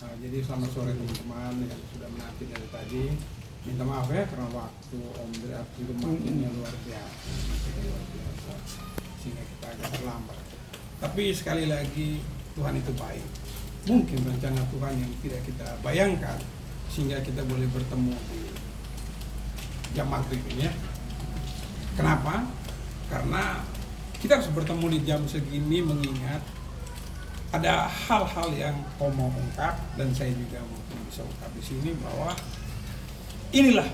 Jadi selamat sore teman-teman yang sudah menanti dari tadi. Minta maaf ya karena waktu Om Dri itu makinnya luar biasa, sehingga kita agak terlambat. Tapi sekali lagi Tuhan itu baik. Mungkin rencana Tuhan yang tidak kita bayangkan sehingga kita boleh bertemu di jam maghrib ini ya. Kenapa? Karena kita harus bertemu di jam segini mengingat ada hal-hal yang Om mau ungkap dan saya juga mungkin bisa ungkap di sini bahwa inilah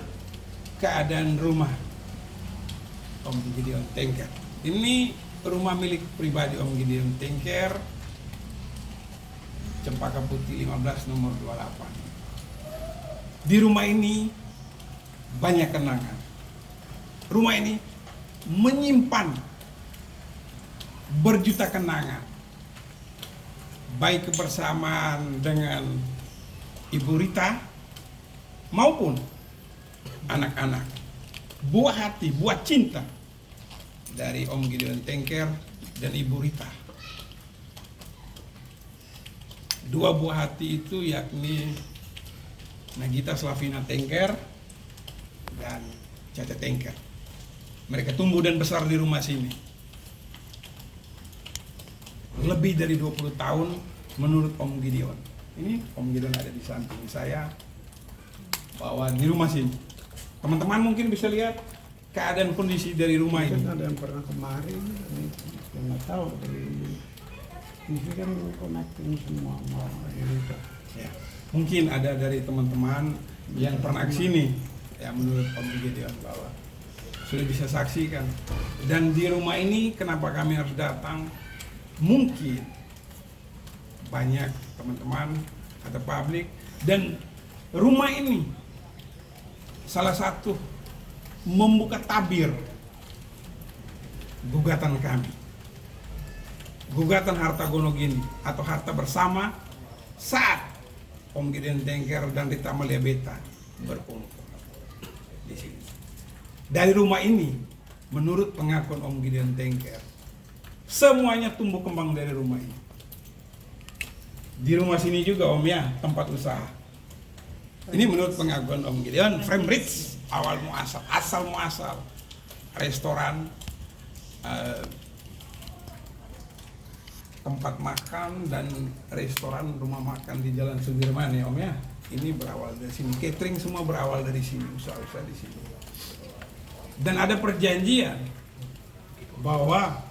keadaan rumah Om Gideon Tengker. Ini rumah milik pribadi Om Gideon Tengker, Cempaka Putih 15 nomor 28. Di rumah ini banyak kenangan. Rumah ini menyimpan berjuta kenangan, baik kebersamaan dengan Ibu Rita maupun anak-anak, buah hati, buah cinta dari Om Gideon Tengker dan Ibu Rita. Dua buah hati itu yakni Nagita Slavina Tengker dan Caca Tengker. Mereka tumbuh dan besar di rumah sini. Lebih dari 20 tahun menurut Om Gideon. Ini Om Gideon ada di samping saya, bahwa di rumah sini teman-teman mungkin bisa lihat keadaan kondisi dari rumah ini. Ada yang pernah kemarin, saya nggak tahu dari ini kan connecting semua orang itu. Ya, mungkin ada dari teman-teman yang pernah ke sini, ya menurut Om Gideon bahwa sudah bisa saksikan. Dan di rumah ini kenapa kami harus datang? Mungkin banyak teman-teman atau publik, dan rumah ini salah satu membuka tabir gugatan kami, gugatan harta gonogini atau harta bersama saat Om Gideon Tengker dan Rita Amalia Beta berkumpul di sini. Dari rumah ini, menurut pengakuan Om Gideon Tengker, semuanya tumbuh kembang dari rumah ini. Di rumah sini juga Om ya, tempat usaha. Ini menurut pengakuan Om Gideon, Frame Rich awal muasal restoran, tempat makan dan restoran rumah makan di Jalan Sudirman ya Om ya. Ini berawal dari sini, catering semua berawal dari sini, usaha-usaha di sini. Dan ada perjanjian bahwa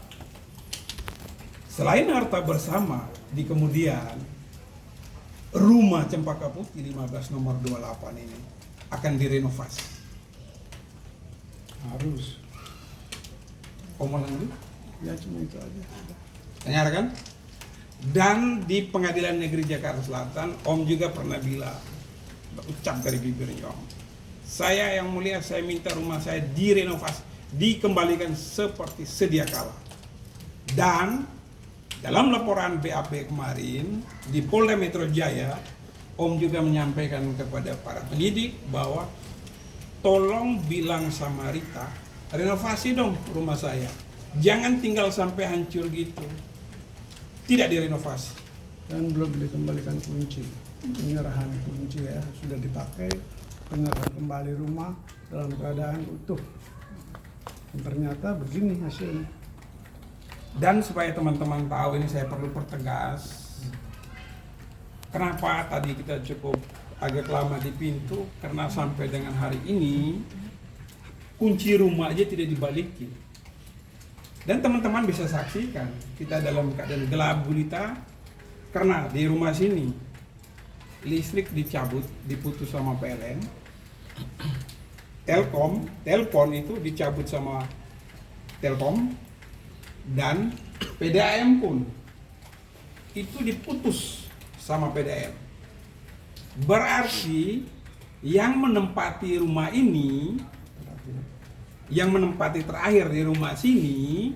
selain harta bersama di kemudian, rumah Cempaka Putih 15 nomor 28 ini akan direnovasi. Harus. Om lanjut? Ya cuma itu aja. Dengar kan? Dan di Pengadilan Negeri Jakarta Selatan, Om juga pernah bilang, berucap dari bibirnya Om, saya yang mulia, saya minta rumah saya direnovasi, dikembalikan seperti sedia kala. Dan dalam laporan BAP kemarin di Polda Metro Jaya, Om juga menyampaikan kepada para penyidik bahwa tolong bilang sama Rita, renovasi dong rumah saya. Jangan tinggal sampai hancur gitu. Tidak direnovasi. Dan belum dikembalikan kunci. Penyerahan kunci ya sudah dipakai. Penyerahan kembali rumah dalam keadaan utuh. Dan ternyata begini hasilnya. Dan supaya teman-teman tahu ini saya perlu pertegas. Kenapa tadi kita cukup agak lama di pintu? Karena sampai dengan hari ini kunci rumah aja tidak dibalikin. Dan teman-teman bisa saksikan kita dalam keadaan gelap gulita karena di rumah sini listrik dicabut, diputus sama PLN. Telepon itu dicabut sama Telkom. Dan PDAM pun itu diputus sama PDAM. Berarti yang menempati rumah ini, yang menempati terakhir di rumah sini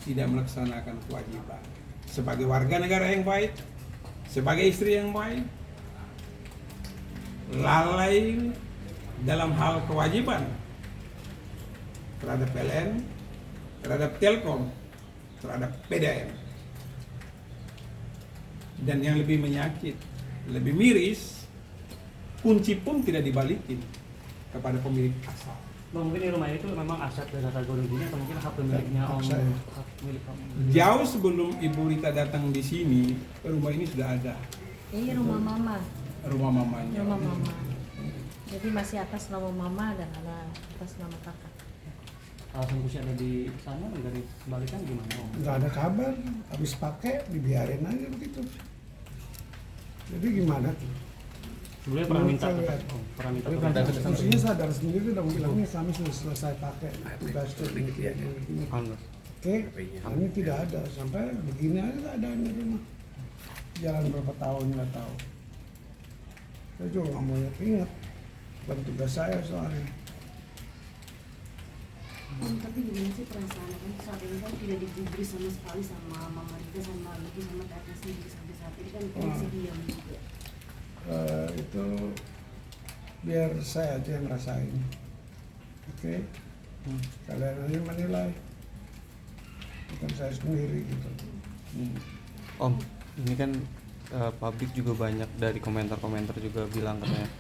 tidak melaksanakan kewajiban sebagai warga negara yang baik, sebagai istri yang baik, lalai dalam hal kewajiban terhadap PLN, terhadap Telkom, terhadap PDAM. Dan yang lebih menyakit, lebih miris, kunci pun tidak dibalikin kepada pemilik asal. Bang, mungkin di rumah itu memang aset dari kakak Gonogini atau mungkin hak pemiliknya Hak Om, saya. hak milik Om? Jauh sebelum Ibu Rita datang di sini, rumah ini sudah ada, Ini rumah mama, rumah mamanya. rumah mama. Jadi masih atas nama mama dan ada atas nama kakak. Alasan Kusi ada di sana nggak dikembalikan gimana Om? Nggak ada kabar, habis pakai dibiarin aja begitu. Jadi gimana tuh? Sebelumnya pernah minta Menurut ke saya- Om, pernah minta Tapi ke pernah Om. datang. Mestinya sadar sendiri dong bilangnya kami sudah selesai pakai tugas ini. Oke, kami tidak ada sampai begini aja keadaannya rumah. Jalan berapa tahun nggak tahu. Saya juga nggak mau ingat. Bukan tugas saya soalnya. Tapi gimana sih perasaan kan saat ini kan tidak digubris sama sekali sama Mama Rita sama Luki sama kakak sendiri sampai saat ini kan masih diam juga. Itu biar saya aja yang rasain. Oke, kalian aja menilai. Bukan saya sendiri gitu. Om, ini kan publik juga banyak dari komentar-komentar juga bilang katanya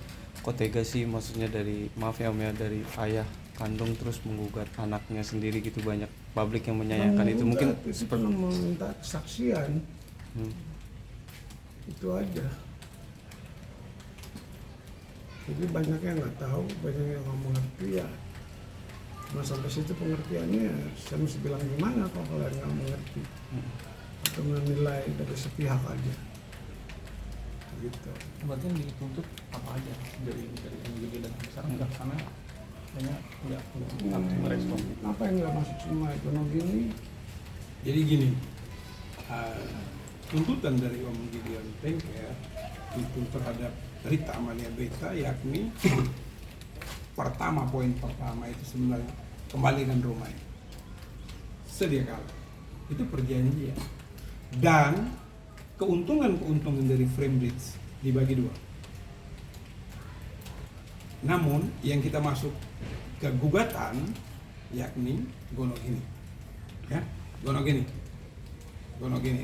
kok tega sih, maksudnya dari maaf ya Om ya, dari ayah kandung terus menggugat anaknya sendiri gitu, banyak publik yang menyayangkan itu mungkin itu pernah meminta kesaksian. Itu aja. Jadi banyak yang nggak tahu, banyak yang nggak mengerti ya. Cuma sampai situ pengertiannya, saya mesti bilang gimana kalau kalian nggak mengerti atau menilai dari sepihak aja. Gitu. Berarti yang dituntut apa aja dari MGD dan besar enggak sana hanya enggak merespon. Apa yang nggak masuk semua ekonomi ini? Jadi gini, tuntutan dari Om Gideon Tengker itu terhadap Rita Amalia Beta, yakni poin pertama itu sebenarnya kembalikan rumahnya sedia kala, itu perjanjian, dan keuntungan dari Framebridge dibagi dua. Namun yang kita masuk ke gugatan yakni Gonogini, ya Gonogini,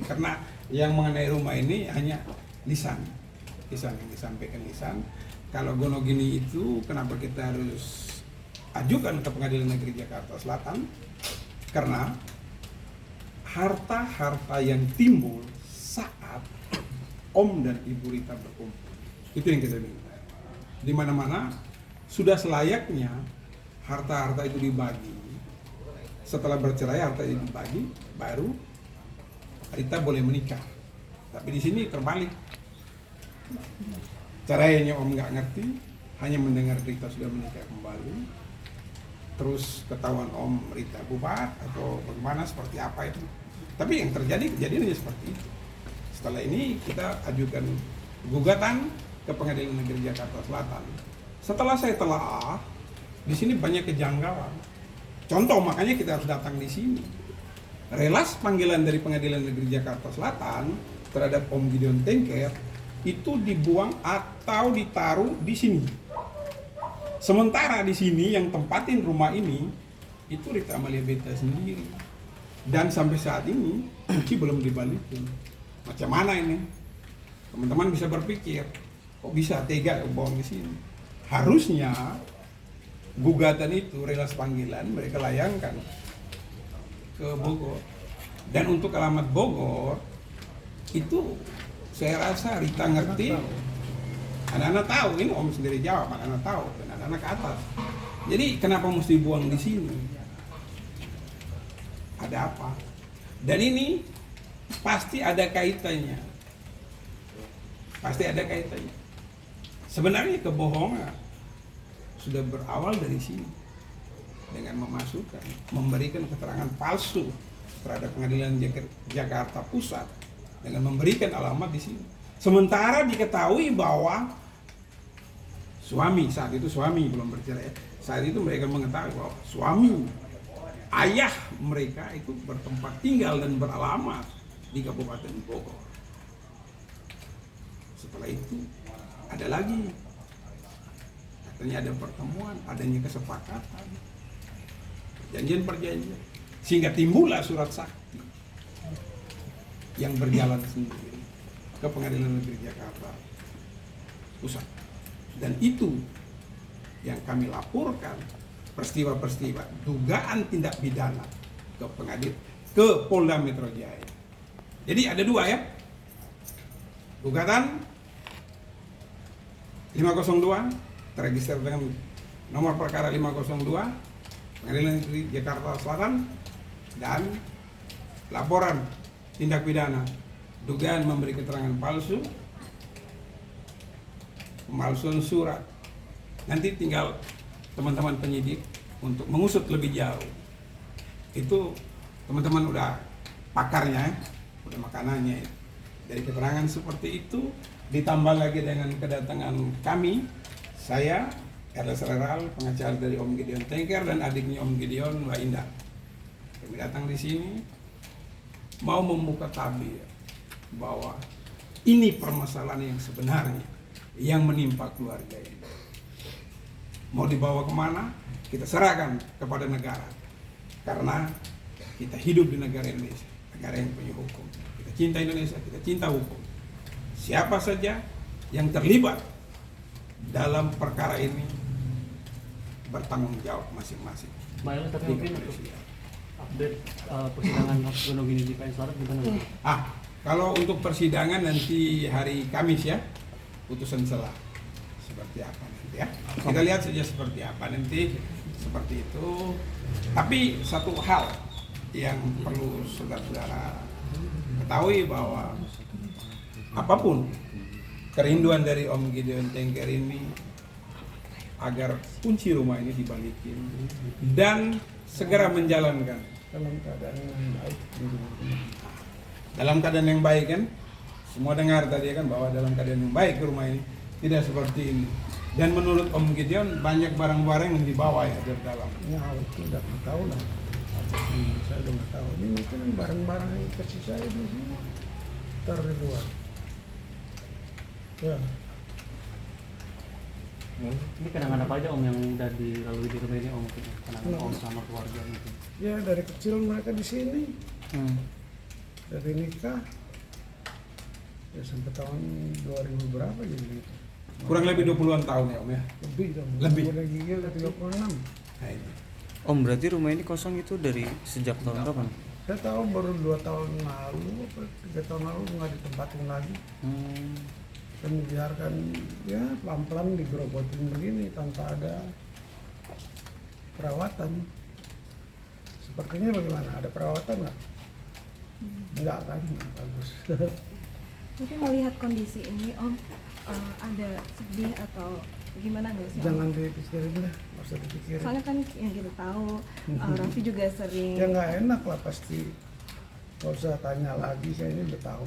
karena yang mengenai rumah ini hanya lisan yang disampaikan lisan. Kalau Gonogini itu kenapa kita harus ajukan ke Pengadilan Negeri Jakarta Selatan? Karena harta-harta yang timbul saat Om dan Ibu Rita berkumpul, itu yang kita minta. Di mana-mana sudah selayaknya harta-harta itu dibagi. Setelah bercerai harta itu dibagi, baru Rita boleh menikah. Tapi di sini terbalik. Caranya Om nggak ngerti, hanya mendengar Rita sudah menikah kembali, terus ketahuan Om Rita bubar atau bagaimana, seperti apa itu. Tapi yang terjadi kejadiannya seperti itu. Setelah ini kita ajukan gugatan ke Pengadilan Negeri Jakarta Selatan. Setelah saya telah di sini banyak kejanggalan. Contoh, makanya kita harus datang di sini. Relas panggilan dari Pengadilan Negeri Jakarta Selatan terhadap Om Gideon Tengker itu dibuang atau ditaruh di sini. Sementara di sini yang tempatin rumah ini itu Rita Amalia Beta sendiri. Dan sampai saat ini kunci belum dibalikin. Macam mana ini? Teman-teman bisa berpikir, kok bisa tega bohong di sini? Harusnya gugatan itu relas panggilan mereka layangkan ke Bogor. Dan untuk alamat Bogor itu saya rasa Rita ngerti, anak-anak tahu, ini Om sendiri jawab, anak-anak tahu, dan anak-anak ke atas. Jadi kenapa mesti buang di sini? Ada apa? Dan ini pasti ada kaitannya. Pasti ada kaitannya. Sebenarnya kebohongan sudah berawal dari sini. Dengan memasukkan, memberikan keterangan palsu terhadap Pengadilan Jakarta Pusat dengan memberikan alamat di sini. Sementara diketahui bahwa suami, saat itu suami belum bercerai, saat itu mereka mengetahui bahwa suami, ayah mereka itu bertempat tinggal dan beralamat di Kabupaten Bogor. Setelah itu ada lagi, katanya ada pertemuan, adanya kesepakatan, perjanjian, sehingga timbullah surat sakti yang berjalan sendiri. ke Pengadilan Negeri Jakarta Pusat. Dan itu yang kami laporkan, peristiwa-peristiwa dugaan tindak pidana ke Polda Metro Jaya. Jadi ada dua ya, gugatan 502 terregister dengan nomor perkara 502 Pengadilan Negeri Jakarta Selatan, dan laporan tindak pidana dugaan memberi keterangan palsu, pemalsuan surat. Nanti tinggal teman-teman penyidik untuk mengusut lebih jauh. Itu teman-teman udah pakarnya ya, udah makanannya. Dari keterangan seperti itu ditambah lagi dengan kedatangan kami, saya Erles Reral, pengacara dari Om Gideon Tengker dan adiknya Om Gideon, Mbak Indah. Kami datang di sini mau membuka tabir bahwa ini permasalahan yang sebenarnya yang menimpa keluarga ini. Mau dibawa kemana? Kita serahkan kepada negara. Karena kita hidup di negara Indonesia, negara yang punya hukum. Kita cinta Indonesia, kita cinta hukum. Siapa saja yang terlibat dalam perkara ini bertanggung jawab masing-masing. Mbak Ella, tapi mungkin untuk update persidangan Gunung ini di PN Selaret gimana? Kalau untuk persidangan nanti hari Kamis ya, putusan selah seperti apa nanti ya. Kita lihat saja seperti apa nanti, seperti itu. Tapi satu hal yang perlu saudara-saudara ketahui bahwa apapun kerinduan dari Om Gideon Tengker ini agar kunci rumah ini dibalikin dan segera menjalankan dalam keadaan yang baik. Dalam keadaan yang baik kan, semua dengar tadi kan bahwa dalam keadaan yang baik rumah ini, tidak seperti ini. Dan menurut Om Gideon banyak barang-barang yang dibawa ya dari dalam. Ya itu udah nggak tahu lah. Saya udah nggak tahu. Ini mungkin barang-barang yang kasih saya di sini taruh di luar. Ya. Ini kenangan apa aja Om yang udah dilalui di rumah ini Om? Kenangan Om sama keluarga gitu. Ya dari kecil mereka di sini. Dari nikah ya sampai tahun 2000 berapa jadi gitu. Kurang lebih 20-an tahun ya Om ya. Lebih dong. Lebih. Udah gigil 36. Nah, ini. Om, berarti rumah ini kosong itu dari sejak tahun kapan? Saya tahu baru 2 tahun lalu, 3 tahun lalu nggak ditempatin lagi. Dan dibiarkan ya pelan-pelan digerogotin begini tanpa ada perawatan. Sepertinya bagaimana? Ada perawatan nggak? Enggak kan? Bagus. Mungkin melihat kondisi ini Om, ada sedih atau gimana nggak sih Om? Jangan dipikirin lah, nggak usah dipikirin. Soalnya kan yang kita tahu, Raffi juga sering. Ya nggak enak lah pasti. Nggak usah tanya lagi, saya ini udah tahu.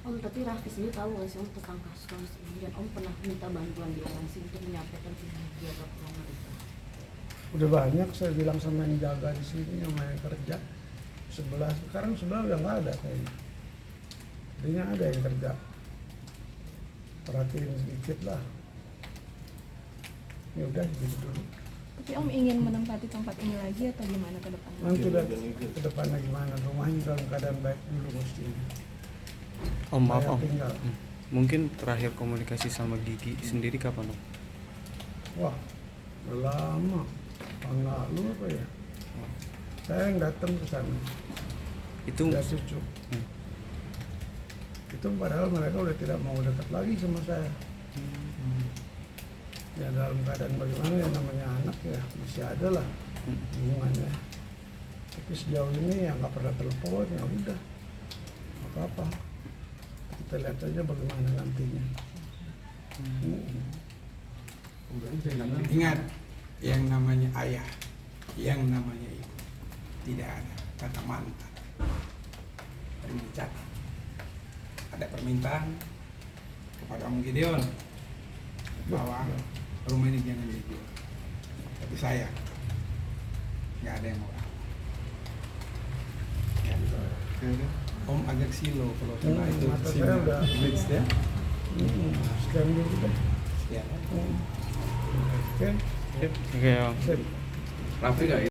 Om, tapi Raffi sendiri tahu nggak sih Om tentang kasus ini, dan Om pernah minta bantuan di ONC untuk menyampaikan video ke mereka? Udah banyak saya bilang sama yang jaga di sini, yang main kerja sebelah. Sekarang sebelah udah nggak ada kayaknya. Artinya ada yang kerja. Perhatiin sedikit lah. Ya udah gitu dulu. Tapi Om ingin menempati tempat ini lagi atau gimana ke depannya? Nanti lihat ke depannya gimana. Rumahnya dalam keadaan baik dulu mestinya. Om, maaf Saya Om. tinggal. Mungkin terakhir komunikasi sama Gigi sendiri kapan Om? Wah, udah lama. Tahun lalu apa ya? Saya yang datang ke sana. Itu Tidak cucu. Itu padahal mereka udah tidak mau dekat lagi sama saya. Ya dalam keadaan bagaimana ya, namanya anak ya masih ada lah hubungannya. Tapi sejauh ini ya nggak pernah telepon, ya udah nggak apa-apa. Kita lihat aja bagaimana nantinya. Ingat, yang namanya ayah, yang namanya ibu, tidak ada kata mantan. Dan dicatat, ada permintaan kepada Om Gideon bahwa rumah ini jangan dijual. Tapi saya nggak ada yang mau. Ya, Om agak silo kalau kena itu Mata silo. saya udah Blitz ya. sekian dulu deh. Sekian. Oke. Oke Om. Sip. Raffi nggak